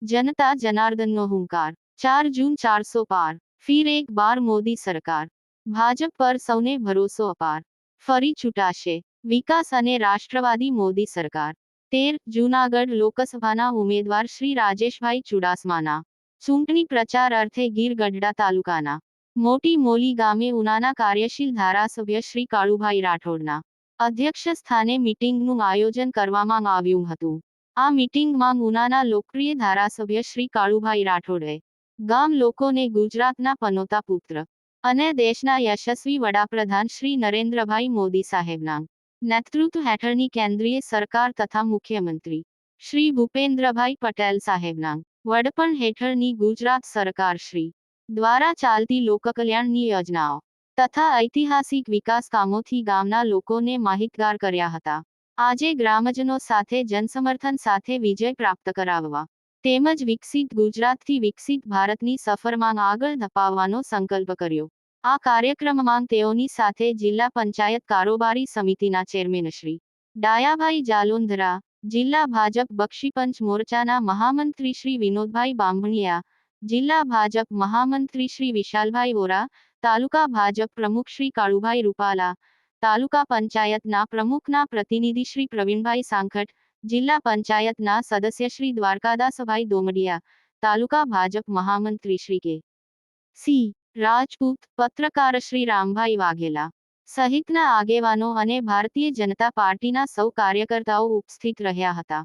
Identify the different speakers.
Speaker 1: जनता जनार्दनનો હુંકાર 4 જૂન 400 પાર ફિર એક બાર મોદી સરકાર ભાજપ પર સૌને ભરોસો અપાર ફરી ચૂંટાશે વિકાસ અને રાષ્ટ્રવાદી મોદી સરકાર 13 જૂનાગઢ લોકસભાના ઉમેદવાર શ્રી રાજેશભાઈ ચુડાસમાના ચૂંટણી પ્રચાર અર્થે ગીર ગઢડા તાલુકાના મોટી મોલી ગામે ઉનાના કાર્યશીલ ધારાસભ્ય શ્રી કાળુભાઈ રાઠોડના અધ્યક્ષ સ્થાને મીટિંગનું આયોજન કરવામાં આવ્યું હતું। આ મીટિંગમાં ઉનાના લોકપ્રિય ધારાસભ્ય શ્રી કાળુભાઈ રાઠોડે ગામ લોકોને ગુજરાતના પનોતા પુત્ર અને દેશના યશસ્વી વડાપ્રધાન શ્રી નરેન્દ્રભાઈ મોદી સાહેબના નેતૃત્વ હેઠળની કેન્દ્રીય સરકાર તથા મુખ્યમંત્રી શ્રી ભૂપેન્દ્રભાઈ પટેલ સાહેબના વડપણ હેઠળની ગુજરાત સરકાર શ્રી દ્વારા ચાલતી લોકકલ્યાણની યોજનાઓ તથા ઐતિહાસિક વિકાસ કામોથી ગામના લોકોને માહિતગાર કર્યા હતા। આજે ગ્રામજનો સાથે જનસમર્થન સાથે વિજય પ્રાપ્ત કરાવવા તેમજ વિકસિત ગુજરાતથી વિકસિત ભારતની સફરમાં આગળ ધપાવવાનો સંકલ્પ કર્યો। આ કાર્યક્રમમાં તેઓની સાથે જિલ્લા પંચાયત કારોબારી સમિતિના ચેરમેન શ્રી ડાયાભાઈ જાલોંધરા, જિલ્લા ભાજપ બક્ષીપંચ મોરચાના મહામંત્રી શ્રી વિનોદભાઈ બાંભણિયા, જિલ્લા ભાજપ મહામંત્રી શ્રી વિશાલભાઈ વોરા, તાલુકા ભાજપ પ્રમુખ શ્રી કાળુભાઈ રૂપાલા, તાલુકા પંચાયતના પ્રમુખના પ્રતિનિધિ શ્રી પ્રવીણભાઈ સાંખટ, જિલ્લા પંચાયતના સદસ્ય શ્રી દ્વારકાદાસભાઈ દોમડિયા, તાલુકા ભાજપ મહામંત્રી શ્રી કે સી રાજપૂત, પત્રકાર શ્રી રામભાઈ વાઘેલા સહિતના આગેવાનો અને ભારતીય જનતા પાર્ટીના સૌ કાર્યકર્તાઓ ઉપસ્થિત રહ્યા હતા।